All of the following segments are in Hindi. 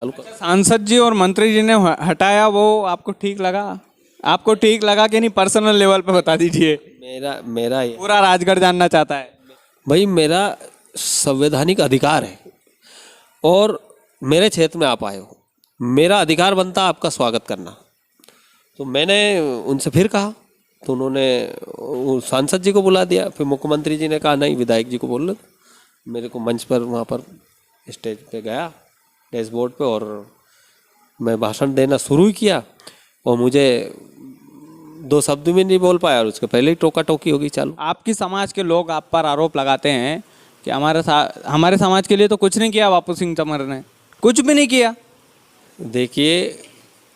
सांसद जी और मंत्री जी ने हटाया, वो आपको ठीक लगा? आपको ठीक लगा कि नहीं? पर्सनल लेवल पे बता दीजिए। मेरा मेरा ये पूरा राजगढ़ जानना चाहता है। भाई, मेरा संवैधानिक अधिकार है और मेरे क्षेत्र में आप आए हो, मेरा अधिकार बनता आपका स्वागत करना। तो मैंने उनसे फिर कहा, तो उन्होंने सांसद जी को बुला दिया। फिर मुख्यमंत्री जी ने कहा नहीं, विधायक जी को बोल लो। मेरे को मंच पर वहाँ पर स्टेज पे गया, डैशबोर्ड पे, और मैं भाषण देना शुरू ही किया और मुझे 2 शब्द भी नहीं बोल पाया और उसके पहले ही टोका टोकी होगी चालू। आपकी समाज के लोग आप पर आरोप लगाते हैं कि हमारे समाज के लिए तो कुछ नहीं किया बापू सिंह तंवर ने, कुछ भी नहीं किया। देखिए,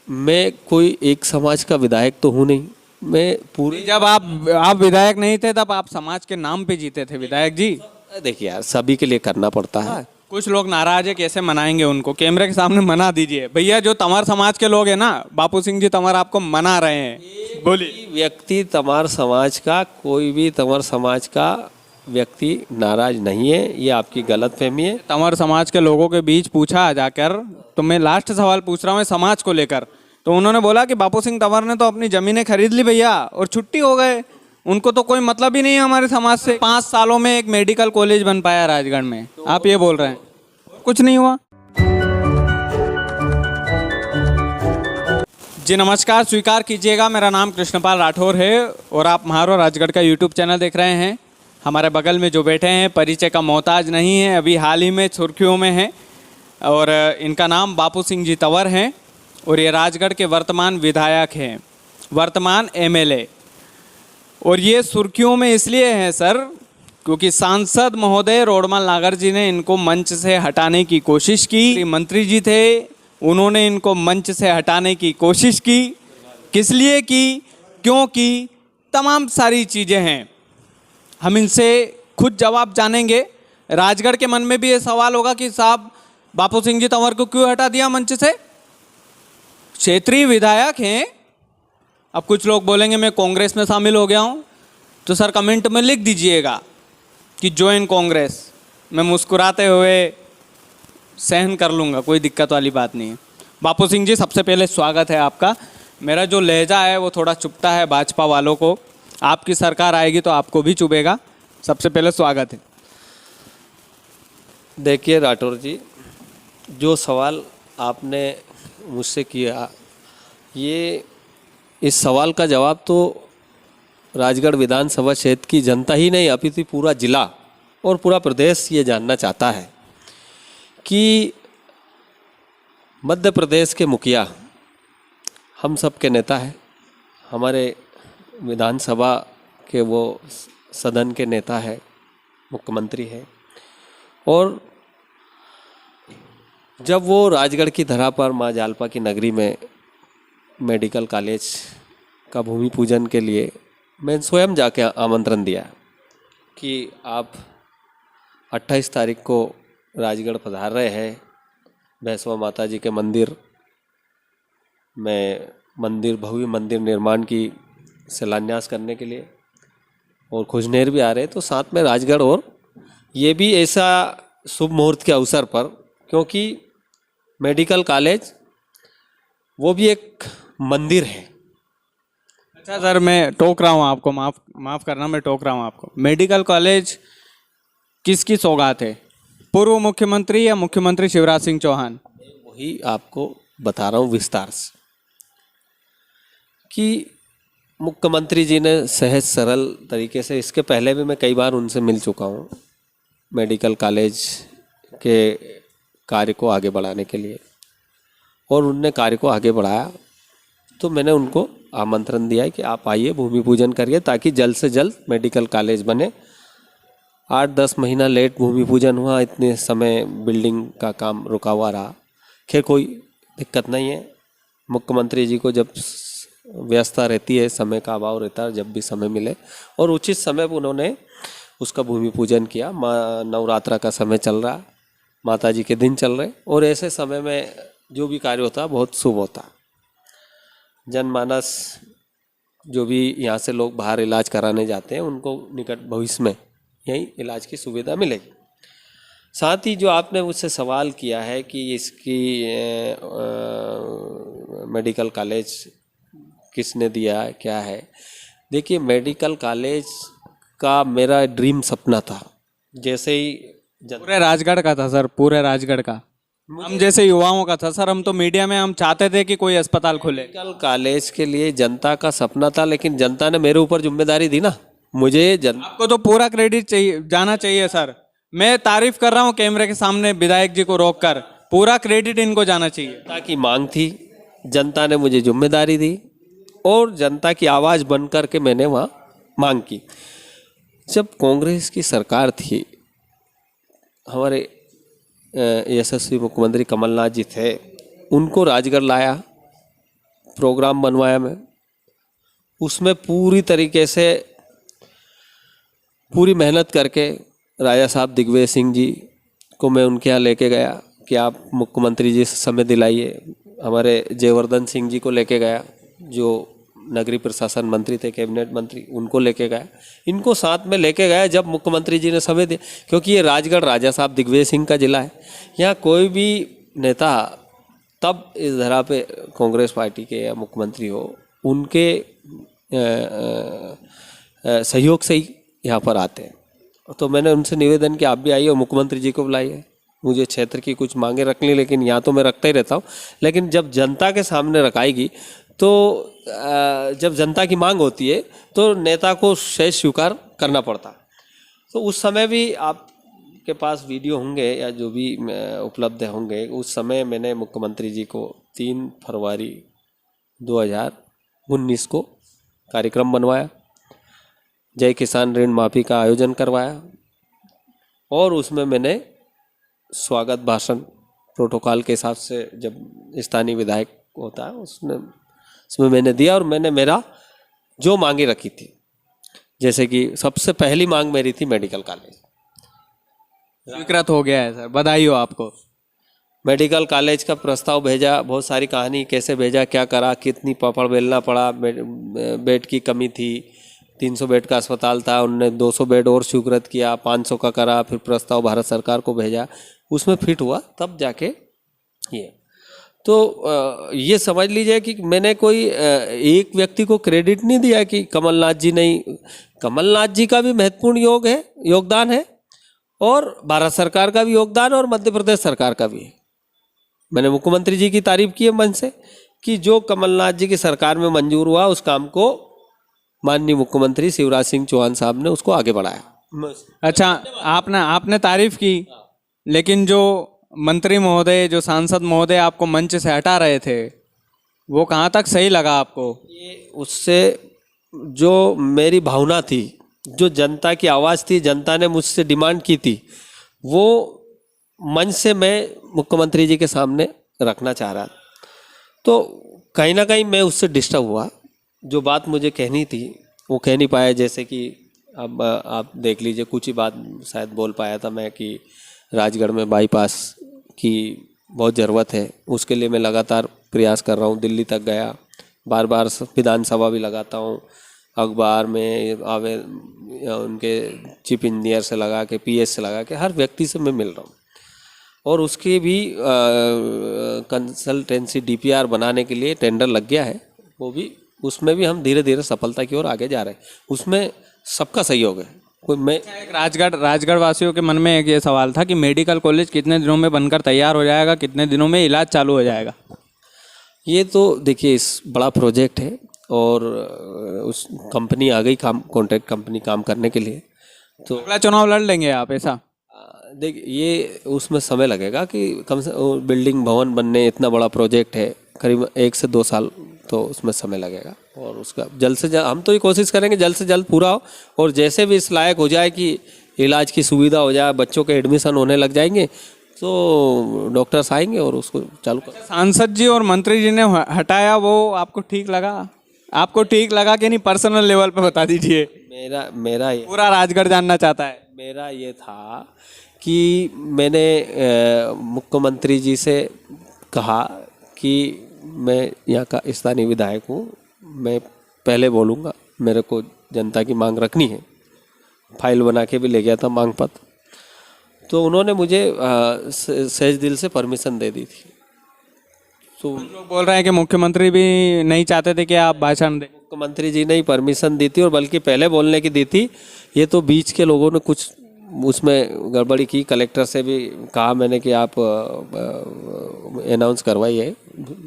मैं कोई एक समाज का विधायक तो हूँ नहीं, मैं पूरे। जब आप विधायक नहीं थे तब आप समाज के नाम पे जीते थे विधायक जी। देखिए यार, सभी के लिए करना पड़ता है। कुछ लोग नाराज है, कैसे मनाएंगे उनको? कैमरे के सामने मना दीजिए भैया। जो तंवर समाज के लोग हैं ना, बापू सिंह जी तंवर आपको मना रहे हैं, बोलिए। व्यक्ति तंवर समाज का, कोई भी तंवर समाज का व्यक्ति नाराज नहीं है, ये आपकी गलतफहमी है। तंवर समाज के लोगों के बीच पूछा जाकर, तो मैं लास्ट सवाल पूछ रहा हूँ समाज को लेकर, तो उन्होंने बोला कि बापू सिंह तंवर ने तो अपनी जमीनें खरीद ली भैया और छुट्टी हो गए, उनको तो कोई मतलब ही नहीं है हमारे समाज से। 5 सालों में एक मेडिकल कॉलेज बन पाया राजगढ़ में, आप ये बोल रहे हैं कुछ नहीं हुआ? जी नमस्कार, स्वीकार कीजिएगा, मेरा नाम कृष्णपाल राठौर है और आप म्हारो राजगढ़ का यूट्यूब चैनल देख रहे हैं। हमारे बगल में जो बैठे हैं परिचय का मोहताज नहीं है, अभी हाल ही में सुर्खियों में हैं और इनका नाम बापू सिंह जी तंवर हैं और ये राजगढ़ के वर्तमान विधायक हैं, वर्तमान एमएलए। और ये सुर्खियों में इसलिए हैं सर क्योंकि सांसद महोदय रोडमल नागर जी ने इनको मंच से हटाने की कोशिश की। मंत्री जी थे, उन्होंने इनको मंच से हटाने की कोशिश की। किस लिए की, क्यों की, तमाम सारी चीज़ें हैं, हम इनसे खुद जवाब जानेंगे। राजगढ़ के मन में भी ये सवाल होगा कि साहब बापू सिंह जी तंवर को क्यों हटा दिया मंच से? क्षेत्रीय विधायक हैं। अब कुछ लोग बोलेंगे मैं कांग्रेस में शामिल हो गया हूँ, तो सर कमेंट में लिख दीजिएगा कि ज्वाइन कांग्रेस। मैं मुस्कुराते हुए सहन कर लूँगा, कोई दिक्कत वाली बात नहीं है। बापू सिंह जी, सबसे पहले स्वागत है आपका। मेरा जो लहजा है वो थोड़ा चुभता है भाजपा वालों को, आपकी सरकार आएगी तो आपको भी चुभेगा। सबसे पहले स्वागत है। देखिए राठौर जी, जो सवाल आपने मुझसे किया, ये इस सवाल का जवाब तो राजगढ़ विधानसभा क्षेत्र की जनता ही नहीं, अपितु पूरा जिला और पूरा प्रदेश ये जानना चाहता है कि मध्य प्रदेश के मुखिया हम सब के नेता हैं, हमारे विधानसभा के वो सदन के नेता है, मुख्यमंत्री है, और जब वो राजगढ़ की धरा पर माँ जालपा की नगरी में मेडिकल कॉलेज का भूमि पूजन के लिए मैं स्वयं जाके आमंत्रण दिया कि आप 28 तारीख को राजगढ़ पधार रहे हैं भैंसवा माता जी के मंदिर में, भव्य मंदिर निर्माण की शिलान्यास करने के लिए, और खुजनेर भी आ रहे, तो साथ में राजगढ़। और ये भी ऐसा शुभ मुहूर्त के अवसर पर, क्योंकि मेडिकल कॉलेज वो भी एक मंदिर है। अच्छा सर, मैं टोक रहा हूँ आपको, माफ़ करना, मैं टोक रहा हूँ आपको। मेडिकल कॉलेज किसकी सौगात है, पूर्व मुख्यमंत्री या मुख्यमंत्री शिवराज सिंह चौहान? वही आपको बता रहा हूँ विस्तार से कि मुख्यमंत्री जी ने सहज सरल तरीके से, इसके पहले भी मैं कई बार उनसे मिल चुका हूँ मेडिकल कॉलेज के कार्य को आगे बढ़ाने के लिए, और उनने कार्य को आगे बढ़ाया। तो मैंने उनको आमंत्रण दिया है कि आप आइए, भूमि पूजन करिए, ताकि जल्द से जल्द मेडिकल कॉलेज बने। 8-10 महीना लेट भूमि पूजन हुआ, इतने समय बिल्डिंग का काम रुका हुआ रहा। खैर कोई दिक्कत नहीं है, मुख्यमंत्री जी को जब व्यस्तता रहती है, समय का अभाव रहता है, जब भी समय मिले, और उचित समय पर उन्होंने उसका भूमि पूजन किया। नवरात्रा का समय चल रहा, माता जी के दिन चल रहे, और ऐसे समय में जो भी कार्य होता बहुत शुभ होता। जनमानस जो भी यहाँ से लोग बाहर इलाज कराने जाते हैं, उनको निकट भविष्य में यही इलाज की सुविधा मिलेगी। साथ ही जो आपने मुझसे सवाल किया है कि इसकी मेडिकल कॉलेज किसने दिया है, क्या है। देखिए, मेडिकल कॉलेज का मेरा ड्रीम सपना था। जैसे ही पूरे राजगढ़ का था सर, पूरे राजगढ़ का। हम जैसे युवाओं का था सर। हम तो मीडिया में हम चाहते थे कि कोई अस्पताल खुले। मेडिकल कॉलेज के लिए जनता का सपना था, लेकिन जनता ने मेरे ऊपर जिम्मेदारी दी ना। मुझे आपको तो पूरा क्रेडिट चाहिए, जाना चाहिए सर। मैं तारीफ कर रहा हूँ कैमरे के सामने विधायक जी को रोककर, पूरा क्रेडिट इनको जाना चाहिए। जनता की मांग थी, जनता ने मुझे जिम्मेदारी दी और जनता की आवाज़ बन कर के मैंने वहाँ मांग की। जब कांग्रेस की सरकार थी, हमारे यशस्वी मुख्यमंत्री कमलनाथ जी थे, उनको राजगढ़ लाया, प्रोग्राम बनवाया मैं। उसमें पूरी तरीके से पूरी मेहनत करके राजा साहब दिग्विजय सिंह जी को मैं उनके यहाँ लेके गया कि आप मुख्यमंत्री जी से समय दिलाइए। हमारे जयवर्धन सिंह जी को लेके गया, जो नगरीय प्रशासन मंत्री थे, कैबिनेट मंत्री, उनको लेके गया। इनको साथ में लेके गया जब मुख्यमंत्री जी ने समय दिया, क्योंकि ये राजगढ़ राजा साहब दिग्विजय सिंह का जिला है। यहाँ कोई भी नेता तब इस धरा पे कांग्रेस पार्टी के या मुख्यमंत्री हो, उनके सहयोग से ही यहाँ पर आते हैं। तो मैंने उनसे निवेदन किया, आप भी आइए और मुख्यमंत्री जी को बुलाइए। मुझे क्षेत्र की कुछ मांगे रख ली, लेकिन यहाँ तो मैं रखता ही रहता हूँ, लेकिन जब जनता के सामने रखाएगी तो जब जनता की मांग होती है तो नेता को शेष स्वीकार करना पड़ता। तो उस समय भी आपके पास वीडियो होंगे या जो भी उपलब्ध होंगे, उस समय मैंने मुख्यमंत्री जी को 3 फरवरी 2019 को कार्यक्रम बनवाया, जय किसान ऋण माफी का आयोजन करवाया और उसमें मैंने स्वागत भाषण प्रोटोकॉल के हिसाब से जब स्थानीय विधायक होता है उसमें मैंने दिया। और मैंने मेरा जो मांगे रखी थी, जैसे कि सबसे पहली मांग मेरी थी मेडिकल कॉलेज, स्वीकृत हो गया है सर, बधाई हो आपको। मेडिकल कॉलेज का प्रस्ताव भेजा, बहुत सारी कहानी कैसे भेजा, क्या करा, कितनी पापड़ बेलना पड़ा, बेड की कमी थी, 300 बेड का अस्पताल था, उनने 200 बेड और स्वीकृत किया, 500 का करा, फिर प्रस्ताव भारत सरकार को भेजा, उसमें फिट हुआ, तब जाके ये। तो ये समझ लीजिए कि मैंने कोई एक व्यक्ति को क्रेडिट नहीं दिया कि कमलनाथ जी नहीं, कमलनाथ जी का भी महत्वपूर्ण योगदान है और भारत सरकार का भी योगदान और मध्य प्रदेश सरकार का भी है। मैंने मुख्यमंत्री जी की तारीफ की है मन से कि जो कमलनाथ जी की सरकार में मंजूर हुआ, उस काम को माननीय मुख्यमंत्री शिवराज सिंह चौहान साहब ने उसको आगे बढ़ाया। अच्छा, आपने तारीफ की, लेकिन जो मंत्री महोदय, जो सांसद महोदय आपको मंच से हटा रहे थे, वो कहाँ तक सही लगा आपको? ये उससे जो मेरी भावना थी, जो जनता की आवाज़ थी, जनता ने मुझसे डिमांड की थी, वो मंच से मैं मुख्यमंत्री जी के सामने रखना चाह रहा। तो कहीं ना कहीं मैं उससे डिस्टर्ब हुआ। जो बात मुझे कहनी थी वो कह नहीं पाया। जैसे कि अब आप देख लीजिए, कुछ ही बात शायद बोल पाया था मैं कि राजगढ़ में बाईपास की बहुत ज़रूरत है, उसके लिए मैं लगातार प्रयास कर रहा हूँ। दिल्ली तक गया, बार बार विधानसभा भी लगाता हूँ, अखबार में आवे, उनके चीफ इंजीनियर से लगा के, पीएस से लगा के, हर व्यक्ति से मैं मिल रहा हूँ। और उसके भी कंसल्टेंसी डीपीआर बनाने के लिए टेंडर लग गया है, वो भी, उसमें भी हम धीरे धीरे सफलता की ओर आगे जा रहे हैं। उसमें सबका सहयोग है। कोई मैं एक राजगढ़ वासियों के मन में एक ये सवाल था कि मेडिकल कॉलेज कितने दिनों में बनकर तैयार हो जाएगा, कितने दिनों में इलाज चालू हो जाएगा? ये तो देखिए, इस बड़ा प्रोजेक्ट है और उस कंपनी आ गई, काम, कॉन्ट्रैक्ट कंपनी काम करने के लिए। तो अगला चुनाव लड़ लेंगे आप ऐसा? देखिए, ये उसमें समय लगेगा कि कम से बिल्डिंग भवन बनने, इतना बड़ा प्रोजेक्ट है, करीब 1 से 2 साल तो उसमें समय लगेगा। और उसका जल्द से जल्द हम तो ये कोशिश करेंगे जल्द से जल्द पूरा हो, और जैसे भी इस लायक हो जाए कि इलाज की सुविधा हो जाए, बच्चों के एडमिशन होने लग जाएंगे, तो डॉक्टर्स आएंगे और उसको चालू कर। सांसद जी और मंत्री जी ने हटाया, वो आपको ठीक लगा? आपको ठीक लगा कि नहीं? पर्सनल लेवल पे बता दीजिए। मेरा ये पूरा राजगढ़ जानना चाहता है। मेरा ये था कि मैंने मुख्यमंत्री जी से कहा कि मैं यहाँ का स्थानीय विधायक हूँ, मैं पहले बोलूँगा, मेरे को जनता की मांग रखनी है। फाइल बना के भी ले गया था मांग पत्र। तो उन्होंने मुझे सहज दिल से परमिशन दे दी थी। तो लोग बोल रहे हैं कि मुख्यमंत्री भी नहीं चाहते थे कि आप भाषण दें। मुख्यमंत्री जी ने ही परमिशन दी थी और बल्कि पहले बोलने की दी थी। ये तो बीच के लोगों ने कुछ उसमें गड़बड़ी की। कलेक्टर से भी कहा मैंने कि आप अनाउंस करवाइए,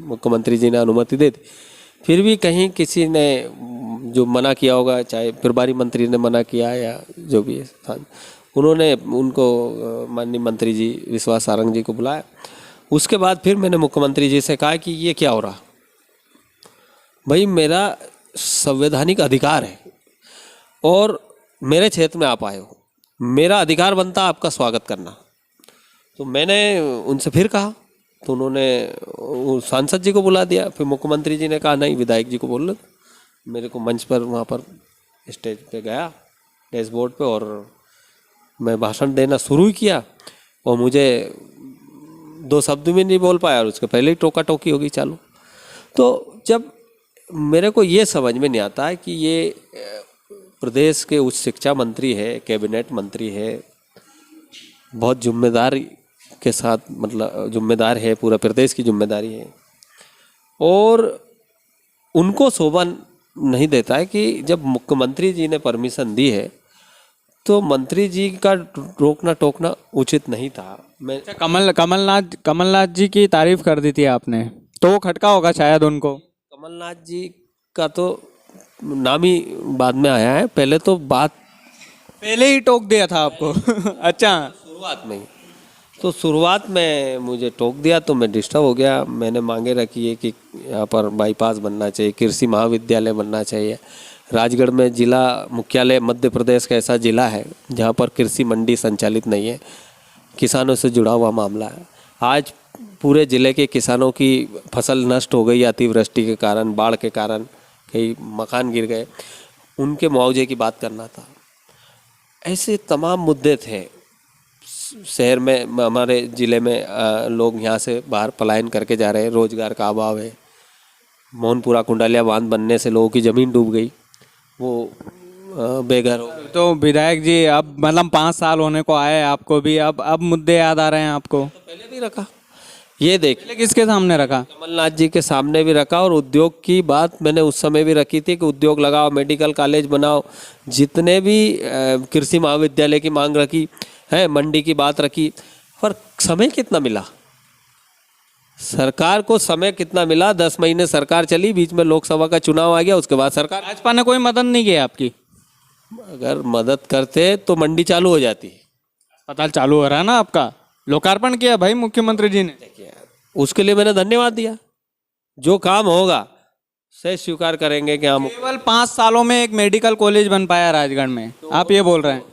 मुख्यमंत्री जी ने अनुमति दे दी। फिर भी कहीं किसी ने जो मना किया होगा, चाहे प्रभारी मंत्री ने मना किया या जो भी है, उन्होंने उनको माननीय मंत्री जी विश्वास सारंग जी को बुलाया। उसके बाद फिर मैंने मुख्यमंत्री जी से कहा कि ये क्या हो रहा, भाई मेरा संवैधानिक अधिकार है और मेरे क्षेत्र में आप आए हो, मेरा अधिकार बनता आपका स्वागत करना। तो मैंने उनसे फिर कहा, तो उन्होंने सांसद जी को बुला दिया। फिर मुख्यमंत्री जी ने कहा नहीं, विधायक जी को बोल लो। मेरे को मंच पर वहाँ पर स्टेज पे गया, डैशबोर्ड पे, और मैं भाषण देना शुरू ही किया और मुझे 2 शब्द भी नहीं बोल पाया और उसके पहले ही टोका टोकी होगी चालू। तो जब मेरे को ये समझ में नहीं आता है कि ये प्रदेश के उच्च शिक्षा मंत्री है, कैबिनेट मंत्री है, बहुत जिम्मेदारी के साथ, मतलब जिम्मेदार है, पूरा प्रदेश की जिम्मेदारी है, और उनको शोभा नहीं देता है कि जब मुख्यमंत्री जी ने परमिशन दी है तो मंत्री जी का रोकना टोकना उचित नहीं था। मैं कमलनाथ जी की तारीफ कर दी थी आपने, तो वो खटका होगा शायद उनको। कमलनाथ जी का तो नाम ही बाद में आया है, पहले तो बात पहले ही टोक दिया था आपको। अच्छा, शुरुआत में ही। तो शुरुआत में मुझे टोक दिया तो मैं डिस्टर्ब हो गया। मैंने मांगे रखी है कि यहाँ पर बाईपास बनना चाहिए, कृषि महाविद्यालय बनना चाहिए। राजगढ़ में जिला मुख्यालय मध्य प्रदेश का ऐसा जिला है जहाँ पर कृषि मंडी संचालित नहीं है, किसानों से जुड़ा हुआ मामला है। आज पूरे ज़िले के किसानों की फसल नष्ट हो गई अतिवृष्टि के कारण, बाढ़ के कारण, कई मकान गिर गए, उनके मुआवजे की बात करना था। ऐसे तमाम मुद्दे थे। शहर में, हमारे ज़िले में लोग यहाँ से बाहर पलायन करके जा रहे हैं, रोजगार का अभाव है। मोहनपुरा कुंडालिया बांध बनने से लोगों की ज़मीन डूब गई, वो बेघर हो गए। तो विधायक जी अब मतलब 5 साल होने को आए आपको भी, अब मुद्दे याद आ रहे हैं आपको? तो पहले भी रखा, ये देख, पहले किसके सामने रखा? कमलनाथ जी के सामने भी रखा, और उद्योग की बात मैंने उस समय भी रखी थी कि उद्योग लगाओ, मेडिकल कॉलेज बनाओ, जितने भी कृषि महाविद्यालय की मांग रखी है, मंडी की बात रखी। पर समय कितना मिला सरकार को? समय कितना मिला? 10 महीने सरकार चली, बीच में लोकसभा का चुनाव आ गया, उसके बाद सरकार। भाजपा ने कोई मदद नहीं की आपकी? अगर मदद करते तो मंडी चालू हो जाती। अस्पताल चालू हो रहा है ना आपका, लोकार्पण किया भाई मुख्यमंत्री जी ने। उसके लिए मैंने धन्यवाद दिया। जो काम होगा सही स्वीकार करेंगे कि हम। केवल 5 सालों में एक मेडिकल कॉलेज बन पाया राजगढ़ में, आप ये बोल रहे हैं?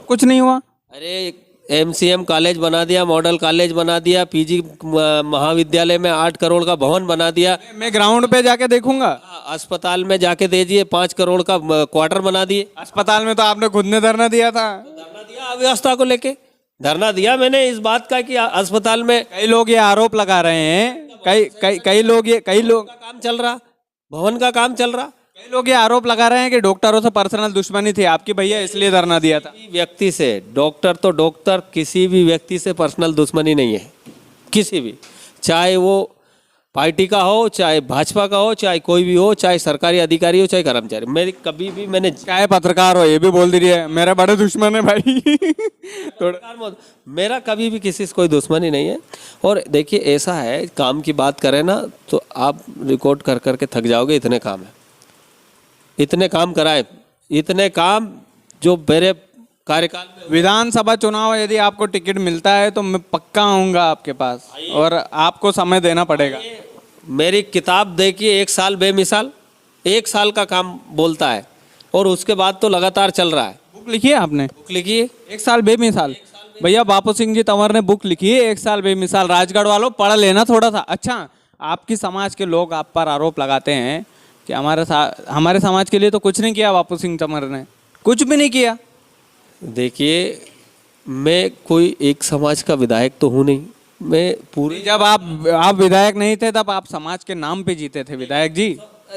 कुछ नहीं हुआ? अरे MCM कॉलेज बना दिया, मॉडल कॉलेज बना दिया, PG महाविद्यालय में 8 करोड़ का भवन बना दिया। मैं ग्राउंड पे जाके देखूंगा। अस्पताल में जाके दीजिए, 5 करोड़ का क्वार्टर बना दिए। अस्पताल में तो आपने खुद ने धरना दिया था। धरना दिया, अव्यवस्था को लेके धरना दिया मैंने इस बात का कि अस्पताल में। कई लोग ये आरोप लगा रहे हैं, कई लोग का काम चल रहा, भवन का काम चल रहा। कई लोग ये आरोप लगा रहे हैं कि डॉक्टरों से पर्सनल दुश्मनी थी आपकी भैया, इसलिए धरना दिया था। व्यक्ति से, डॉक्टर तो डॉक्टर, किसी भी व्यक्ति से पर्सनल दुश्मनी नहीं है, किसी भी, चाहे वो पार्टी का हो, चाहे भाजपा का हो, चाहे कोई भी हो, चाहे सरकारी अधिकारी हो, चाहे कर्मचारी। मेरी कभी भी मैंने, चाहे पत्रकार हो, ये भी बोल दीजिए मेरे बड़े दुश्मन है भाई। थोड़ा मेरा कभी भी किसी से कोई दुश्मनी नहीं है। और देखिए ऐसा है, काम की बात करें ना तो आप रिकॉर्ड कर करके थक जाओगे, इतने काम है, इतने काम कराए, इतने काम जो मेरे कार्यकाल में। विधानसभा चुनाव यदि आपको टिकट मिलता है तो मैं पक्का आऊँगा आपके पास, और आपको समय देना पड़ेगा। मेरी किताब देखिए, 1 साल बेमिसाल, 1 साल का काम बोलता है, और उसके बाद तो लगातार चल रहा है। बुक लिखी है आपने? बुक लिखी है, 1 साल बेमिसाल। भैया बापू सिंह जी तंवर ने बुक लिखी है 1 साल बेमिसाल। राजगढ़ वालों पढ़ लेना थोड़ा सा। अच्छा, आपकी समाज के लोग आप पर आरोप लगाते हैं कि हमारे समाज के लिए तो कुछ नहीं किया बापू सिंह तंवर ने, कुछ भी नहीं किया। देखिए मैं कोई एक समाज का विधायक तो हूँ नहीं, मैं पूरी। जब आप विधायक नहीं थे तब आप समाज के नाम पे जीते थे विधायक जी।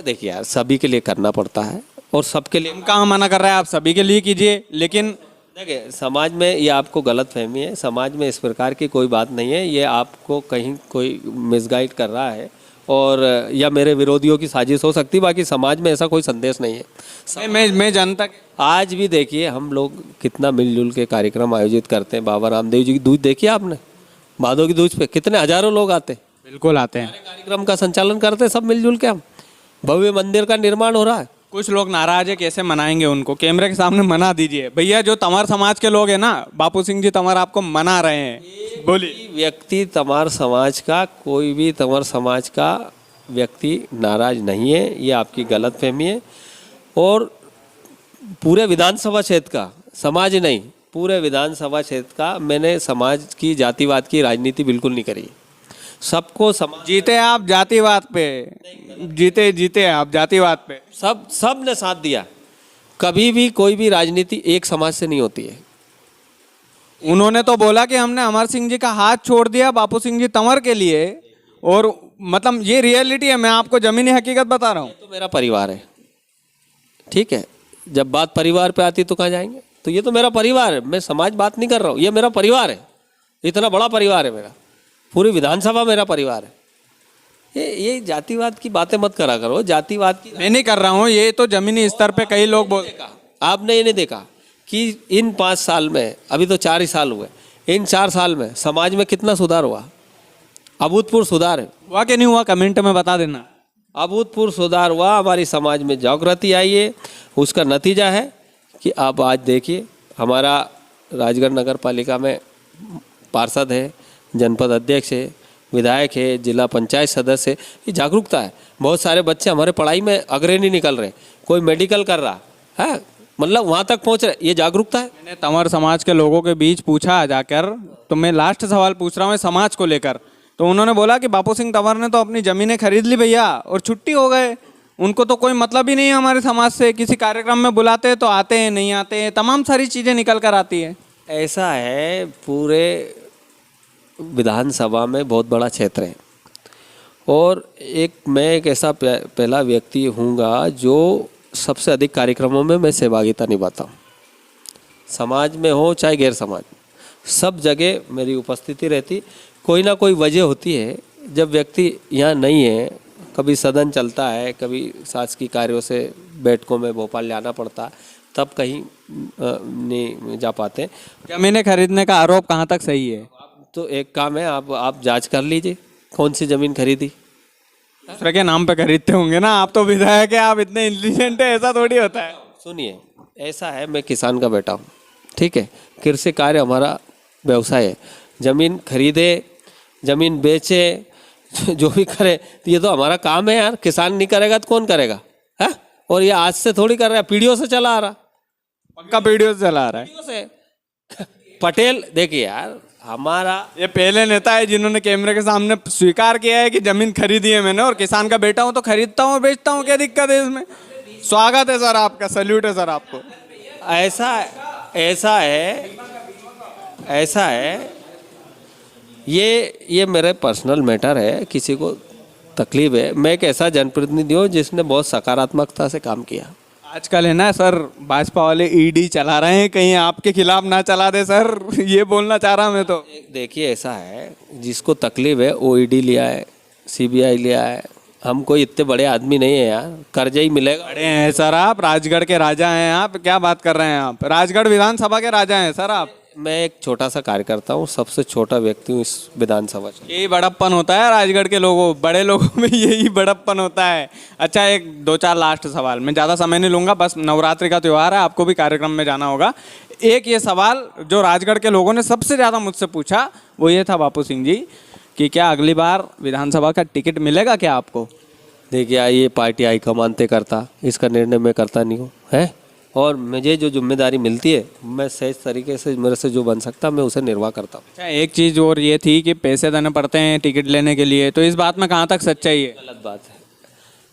देखिए यार, सभी के लिए करना पड़ता है और सबके लिए। हम कहाँ मना कर रहे हैं, आप सभी के लिए कीजिए, लेकिन देखिए, समाज में ये आपको गलत फहमी है। समाज में इस प्रकार की कोई बात नहीं है। ये आपको कहीं कोई मिसगाइड कर रहा है और या मेरे विरोधियों की साजिश हो सकती है। बाकी समाज में ऐसा कोई संदेश नहीं है। मैं जनता आज भी देखिए हम लोग कितना मिलजुल के कार्यक्रम आयोजित करते हैं। बाबा रामदेव जी की दूज देखिए आपने, भादों की दूज पे कितने हजारों लोग आते हैं, बिल्कुल आते हैं। कार्यक्रम का संचालन करते हैं सब मिलजुल के। हम भव्य मंदिर का निर्माण हो रहा है। कुछ लोग नाराज है, कैसे मनाएंगे उनको? कैमरे के सामने मना दीजिए भैया। जो तंवर समाज के लोग हैं ना, बापू सिंह जी तंवर आपको मना रहे हैं, बोलिए। व्यक्ति तंवर समाज का, कोई भी तंवर समाज का व्यक्ति नाराज नहीं है, ये आपकी गलतफहमी है। और पूरे विधानसभा क्षेत्र का, समाज नहीं, पूरे विधानसभा क्षेत्र का मैंने समाज की, जातिवाद की राजनीति बिल्कुल नहीं करी। सबको समाज, जीते आप जातिवाद पे, जीते आप जातिवाद पे। सब ने साथ दिया। कभी भी कोई भी राजनीति एक समाज से नहीं होती है। उन्होंने तो बोला कि हमने अमर सिंह जी का हाथ छोड़ दिया बापू सिंह जी तंवर के लिए। और मतलब ये रियलिटी है, मैं आपको जमीनी हकीकत बता रहा हूँ। तो मेरा परिवार है, ठीक है। जब बात परिवार पे आती तो कहाँ जाएंगे? तो ये तो मेरा परिवार है, मैं समाज बात नहीं कर रहा हूँ। ये मेरा परिवार है, इतना बड़ा परिवार है मेरा, पूरी विधानसभा मेरा परिवार है। ये जातिवाद की बातें मत करा करो। जातिवाद की मैं नहीं कर रहा हूँ, ये तो जमीनी स्तर पे कई लोग बोल। आपने ये नहीं देखा कि इन 5 साल में, अभी तो 4 ही साल हुए, इन 4 साल में समाज में कितना सुधार हुआ? अभूतपूर्व सुधार है। हुआ कि नहीं हुआ, कमेंट में बता देना। अभूतपूर्व सुधार हुआ, हमारी समाज में जागृति आई है। उसका नतीजा है कि आप आज देखिए, हमारा राजगढ़ नगर पालिका में पार्षद है, जनपद अध्यक्ष है, विधायक है, जिला पंचायत सदस्य है। ये जागरूकता है। बहुत सारे बच्चे हमारे पढ़ाई में अग्रणी निकल रहे, कोई मेडिकल कर रहा है, मतलब वहाँ तक पहुँच रहे। ये जागरूकता है। मैंने तंवर समाज के लोगों के बीच पूछा जाकर, तो मैं लास्ट सवाल पूछ रहा हूँ समाज को लेकर। तो उन्होंने बोला कि बापू सिंह तंवर ने तो अपनी ज़मीनें खरीद ली भैया और छुट्टी हो गए, उनको तो कोई मतलब ही नहीं है हमारे समाज से। किसी कार्यक्रम में बुलाते हैं तो आते हैं, नहीं आते हैं, तमाम सारी चीज़ें निकल कर आती है। ऐसा है, पूरे विधानसभा में बहुत बड़ा क्षेत्र है और मैं एक ऐसा पहला व्यक्ति हूँगा जो सबसे अधिक कार्यक्रमों में मैं सहभागिता निभाता हूँ। समाज में हो चाहे गैर समाज, सब जगह मेरी उपस्थिति रहती। कोई ना कोई वजह होती है जब व्यक्ति यहाँ नहीं है। कभी सदन चलता है, कभी शासकीय कार्यों से बैठकों में भोपाल जाना पड़ता, तब कहीं नहीं जा पाते। जमीनें खरीदने का आरोप कहाँ तक सही है? तो एक काम है, आप जांच कर लीजिए कौन सी ज़मीन खरीदी। दूसरे के नाम पे खरीदते होंगे ना, आप तो विधायक है, आप इतने इंटेलिजेंट है, ऐसा थोड़ी होता है। सुनिए, ऐसा है, मैं किसान का बेटा हूँ, ठीक है। कृषि कार्य हमारा व्यवसाय है। ज़मीन खरीदे, ज़मीन बेचे, जो भी करे, तो ये तो हमारा काम है यार। किसान नहीं करेगा तो कौन करेगा, है? और ये आज से थोड़ी कर रहा है, पीढ़ियों से चला आ रहा। पक्का पीढ़ियों से चला आ रहा है। पीढ़ियों से। पटेल देखिए यार, हमारा ये पहले नेता है जिन्होंने कैमरे के सामने स्वीकार किया है कि जमीन खरीदी है मैंने, और किसान का बेटा हूं तो खरीदता हूं, बेचता हूं, क्या दिक्कत है इसमें? स्वागत है सर आपका, सैल्यूट है सर आपको। ऐसा है, ये मेरे पर्सनल मैटर है। किसी को तकलीफ है, मैं एक ऐसा जनप्रतिनिधि हूँ जिसने बहुत सकारात्मकता से काम किया। आजकल है ना सर, भाजपा वाले ईडी चला रहे हैं, कहीं आपके खिलाफ ना चला दे सर, ये बोलना चाह रहा मैं तो। देखिए, ऐसा है, जिसको तकलीफ है वो ईडी लिया है, सीबीआई लिया है। हम कोई इतने बड़े आदमी नहीं है यार, कर्जा ही मिलेगा। बड़े हैं सर आप, राजगढ़ के राजा हैं आप, क्या बात कर रहे हैं आप? राजगढ़ विधानसभा के राजा हैं सर आप। मैं एक छोटा सा कार्यकर्ता हूँ, सबसे छोटा व्यक्ति हूँ इस विधानसभा से। यही बड़प्पन होता है राजगढ़ के लोगों, बड़े लोगों में यही बड़प्पन होता है। अच्छा, एक 2-4 लास्ट सवाल, मैं ज़्यादा समय नहीं लूँगा, बस नवरात्रि का त्यौहार है, आपको भी कार्यक्रम में जाना होगा। एक ये सवाल जो राजगढ़ के लोगों ने सबसे ज़्यादा मुझसे पूछा वो ये था बापू सिंह जी कि क्या अगली बार विधानसभा का टिकट मिलेगा क्या आपको? देखिए, ये पार्टी हाईकमान तय करता, इसका निर्णय मैं करता नहीं हूँ, है। और मुझे जो जिम्मेदारी मिलती है, मैं सहज तरीके से मेरे से जो बन सकता मैं उसे निर्वाह करता हूँ। अच्छा, एक चीज़ और ये थी कि पैसे देने पड़ते हैं टिकट लेने के लिए, तो इस बात में कहाँ तक सच्चाई है? गलत बात है।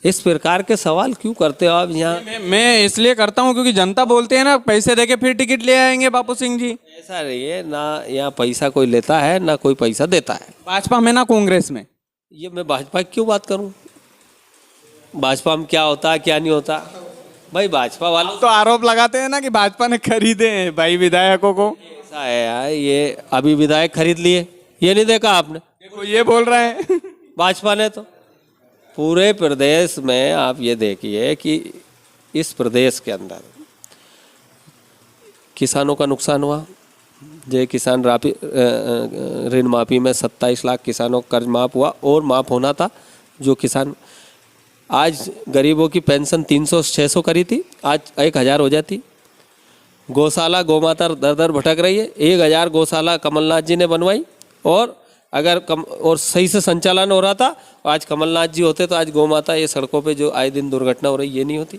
इस प्रकार के सवाल क्यों करते हो आप यहाँ? मैं इसलिए करता हूँ क्योंकि जनता बोलती है ना, पैसे देके फिर टिकट ले आएंगे बापू सिंह जी। ऐसा नहीं है ना, यहाँ पैसा कोई लेता है ना कोई पैसा देता है। भाजपा में ना कांग्रेस में। ये मैं भाजपा की क्यों बात करूँ? भाजपा में क्या होता है क्या नहीं होता, भाई भाजपा वालों तो आरोप लगाते हैं ना कि भाजपा ने खरीदे हैं भाई विधायकों को। ऐसा है यार, ये अभी विधायक खरीद लिए, ये नहीं देखा आपने? देखो ये बोल रहे हैं भाजपा ने तो पूरे प्रदेश में, आप ये देखिए कि इस प्रदेश के अंदर किसानों का नुकसान हुआ। जय किसान ऋण माफी में 27 लाख किसानों का कर्ज माफ हुआ, और माफ होना था जो किसान। आज गरीबों की पेंशन 300 600 करी थी, आज 1000 हो जाती। गौशाला गौमाता दर दर भटक रही है। 1000 गौशाला कमलनाथ जी ने बनवाई, और अगर और सही से संचालन हो रहा था, आज कमलनाथ जी होते तो आज गौमाता ये सड़कों पे जो आए दिन दुर्घटना हो रही ये नहीं होती।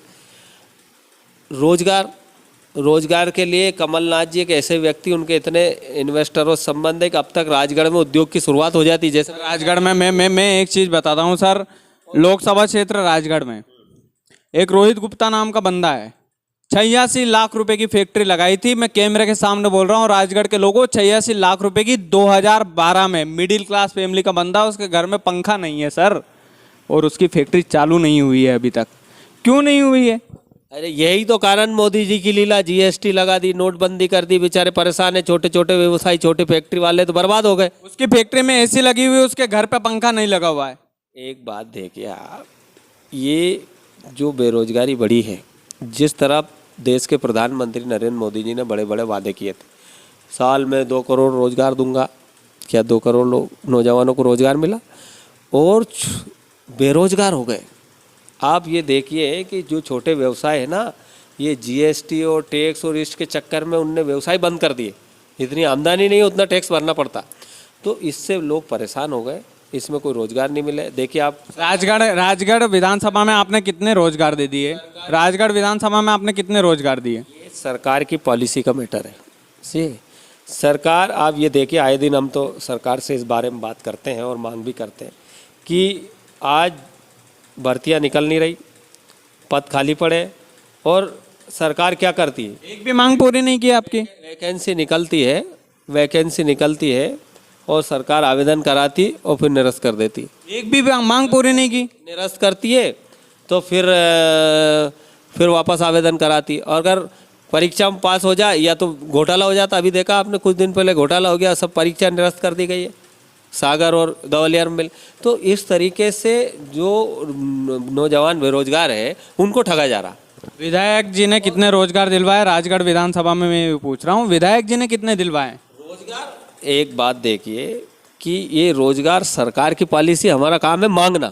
रोजगार के लिए कमलनाथ जी एक ऐसे व्यक्ति, उनके इतने इन्वेस्टरों से संबंध है कि अब तक राजगढ़ में उद्योग की शुरुआत हो जाती। जैसे राजगढ़ में मैं एक चीज़ बताता हूँ सर, लोकसभा क्षेत्र राजगढ़ में एक रोहित गुप्ता नाम का बंदा है, 86 लाख रुपए की फैक्ट्री लगाई थी। मैं कैमरे के सामने बोल रहा हूँ, राजगढ़ के लोगों, 86 लाख रुपए की 2012 में। मिडिल क्लास फैमिली का बंदा, उसके घर में पंखा नहीं है सर, और उसकी फैक्ट्री चालू नहीं हुई है अभी तक। क्यों नहीं हुई है? अरे यही तो कारण मोदी जी की लीला, जीएसटी लगा दी, नोटबंदी कर दी, बेचारे परेशान है। छोटे छोटे व्यवसायी, छोटे फैक्ट्री वाले तो बर्बाद हो गए। उसकी फैक्ट्री में एसी लगी हुई है, उसके घर पे पंखा नहीं लगा हुआ है। एक बात देखिए आप, ये जो बेरोजगारी बढ़ी है, जिस तरह देश के प्रधानमंत्री नरेंद्र मोदी जी ने बड़े बड़े वादे किए थे, साल में 2 करोड़ रोजगार दूंगा, क्या 2 करोड़ नौजवानों को रोजगार मिला? और बेरोजगार हो गए। आप ये देखिए कि जो छोटे व्यवसाय है ना, ये जीएसटी और टैक्स और इसके चक्कर में उनने व्यवसाय बंद कर दिए। इतनी आमदनी नहीं, उतना टैक्स भरना पड़ता, तो इससे लोग परेशान हो गए। इसमें कोई रोजगार नहीं मिले। देखिए आप राजगढ़ विधानसभा में आपने कितने रोजगार दे दिए? राजगढ़ विधानसभा में आपने कितने रोजगार दिए? ये सरकार की पॉलिसी का मैटर है। सी सरकार, आप ये देखिए, आए दिन हम तो सरकार से इस बारे में बात करते हैं और मांग भी करते हैं कि आज भर्तियां निकल नहीं रही, पद खाली पड़े, और सरकार क्या करती है? एक भी मांग पूरी नहीं की आपकी। वैकेंसी निकलती है और सरकार आवेदन कराती और फिर निरस्त कर देती। एक भी मांग पूरी नहीं की, निरस्त करती है तो फिर वापस आवेदन कराती, और अगर परीक्षा में पास हो जाए या तो घोटाला हो जाता। अभी देखा आपने, कुछ दिन पहले घोटाला हो गया, सब परीक्षा निरस्त कर दी गई है, सागर और ग्वालियर में। तो इस तरीके से जो नौजवान बेरोजगार है उनको ठगा जा रहा। विधायक जी ने कितने रोजगार दिलवाए? राजगढ़ विधानसभा में मैं पूछ रहा हूँ, विधायक जी ने कितने दिलवाए रोजगार? एक बात देखिए कि ये रोजगार सरकार की पॉलिसी, हमारा काम है मांगना।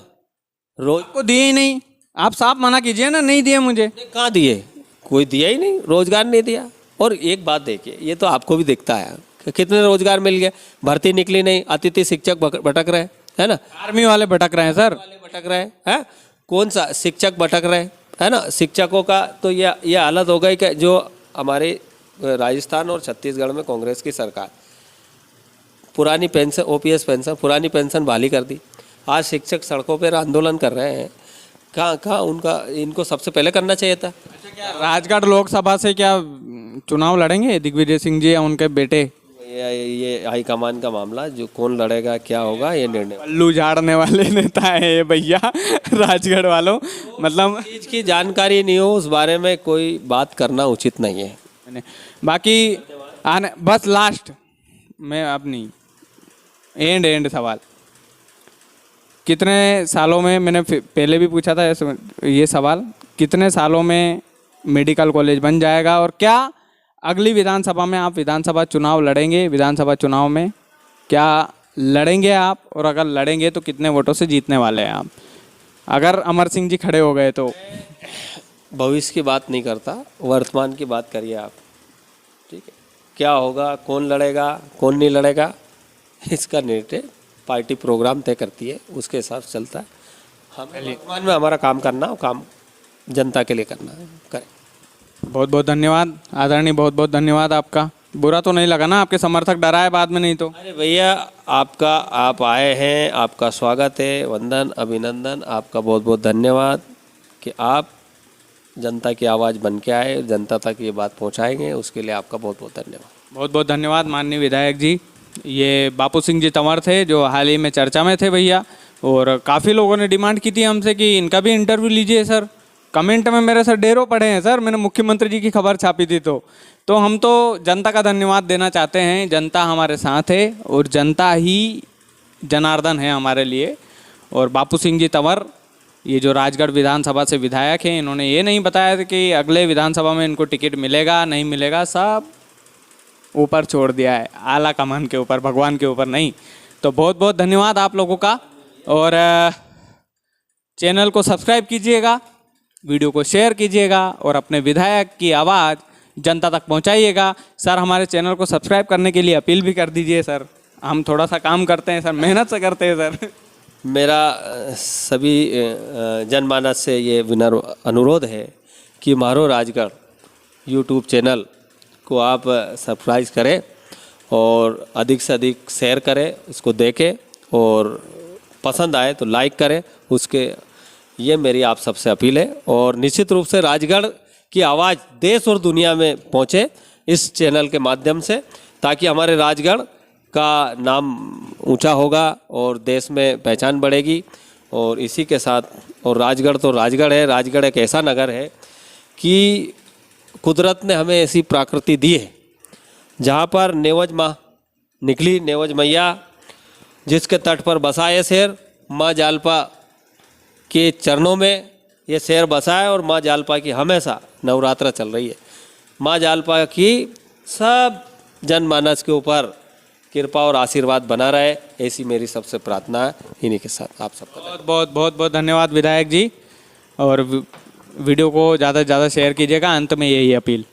को दिए ही नहीं, आप साफ मना कीजिए ना, नहीं दिए मुझे। कहाँ दिए? कोई दिया ही नहीं, रोजगार नहीं दिया। और एक बात देखिए, ये तो आपको भी दिखता है कि कितने रोजगार मिल गए, भर्ती निकली नहीं, अतिथि शिक्षक भटक रहे है ना, आर्मी वाले भटक रहे हैं सर, भटक रहे हैं। कौन सा शिक्षक भटक रहे है ना? शिक्षकों का तो ये हालत हो गई कि जो हमारे राजस्थान और छत्तीसगढ़ में कांग्रेस की सरकार पुरानी पेंशन, ओपीएस पेंशन, पुरानी पेंशन बहाली कर दी। आज शिक्षक सड़कों पर आंदोलन कर रहे हैं। कहाँ उनका, इनको सबसे पहले करना चाहिए था। अच्छा, क्या राजगढ़ लोकसभा से क्या चुनाव लड़ेंगे दिग्विजय सिंह जी या उनके बेटे? ये हाईकमान का मामला, जो कौन लड़ेगा क्या होगा ये निर्णय। पल्लू झाड़ने वाले नेता है ये भैया राजगढ़ वालों, मतलब चीज की जानकारी नहीं हो उस बारे में कोई बात करना उचित नहीं है। बाकी आने बस लास्ट में अपनी एंड सवाल, कितने सालों में, मैंने पहले भी पूछा था ये सवाल, कितने सालों में मेडिकल कॉलेज बन जाएगा? और क्या अगली विधानसभा में आप विधानसभा चुनाव लड़ेंगे? विधानसभा चुनाव में क्या लड़ेंगे आप? और अगर लड़ेंगे तो कितने वोटों से जीतने वाले हैं आप, अगर अमर सिंह जी खड़े हो गए तो? भविष्य की बात नहीं करता, वर्तमान की बात करिए आप, ठीक है? क्या होगा, कौन लड़ेगा, कौन नहीं लड़ेगा, इसका निर्णय पार्टी प्रोग्राम तय करती है, उसके हिसाब से चलता है। हमें वर्तमान में हमारा काम करना, काम जनता के लिए करना है, करें। बहुत बहुत धन्यवाद आदरणीय, बहुत बहुत धन्यवाद आपका। बुरा तो नहीं लगा ना? आपके समर्थक डराए बाद में नहीं तो? अरे भैया, आप आए हैं, आपका स्वागत है, वंदन, अभिनंदन, आपका बहुत बहुत धन्यवाद कि आप जनता की आवाज़ बन के आए, जनता तक ये बात पहुंचाएंगे, उसके लिए आपका बहुत बहुत धन्यवाद। बहुत बहुत धन्यवाद माननीय विधायक जी। ये बापू सिंह जी तंवर थे जो हाल ही में चर्चा में थे भैया, और काफ़ी लोगों ने डिमांड की थी हमसे कि इनका भी इंटरव्यू लीजिए सर, कमेंट में मेरे सर ढेरों पड़े हैं सर, मैंने मुख्यमंत्री जी की खबर छापी थी तो हम तो जनता का धन्यवाद देना चाहते हैं। जनता हमारे साथ है और जनता ही जनार्दन है हमारे लिए। और बापू सिंह जी तंवर, ये जो राजगढ़ विधानसभा से विधायक हैं, इन्होंने ये नहीं बताया था कि अगले विधानसभा में इनको टिकट मिलेगा नहीं मिलेगा, सब ऊपर छोड़ दिया है, आला कमान के ऊपर, भगवान के ऊपर नहीं। तो बहुत बहुत धन्यवाद आप लोगों का। और चैनल को सब्सक्राइब कीजिएगा, वीडियो को शेयर कीजिएगा और अपने विधायक की आवाज़ जनता तक पहुंचाइएगा। सर हमारे चैनल को सब्सक्राइब करने के लिए अपील भी कर दीजिए सर, हम थोड़ा सा काम करते हैं सर, मेहनत से करते हैं सर। मेरा सभी जनमानस से ये विनम्र अनुरोध है कि मारो राजगढ़ यूट्यूब चैनल को आप सब्सक्राइब करें और अधिक से अधिक शेयर करें, उसको देखें और पसंद आए तो लाइक करें। उसके ये मेरी आप सबसे अपील है। और निश्चित रूप से राजगढ़ की आवाज़ देश और दुनिया में पहुँचे इस चैनल के माध्यम से, ताकि हमारे राजगढ़ का नाम ऊंचा होगा और देश में पहचान बढ़ेगी। और इसी के साथ, और राजगढ़ तो राजगढ़ है, राजगढ़ एक ऐसा नगर है कि कुदरत ने हमें ऐसी प्रकृति दी है जहाँ पर नेवज माँ निकली, नेवज मैया जिसके तट पर बसा ये शहर, माँ जालपा के चरणों में ये शहर बसा है। और माँ जालपा की हमेशा नवरात्रा चल रही है। माँ जालपा की सब जनमानस के ऊपर कृपा और आशीर्वाद बना रहे, ऐसी मेरी सबसे प्रार्थना है। इन्हीं के साथ आप सबका बहुत बहुत धन्यवाद विधायक जी। और वीडियो को ज़्यादा से ज़्यादा शेयर कीजिएगा। अंत में यही अपील।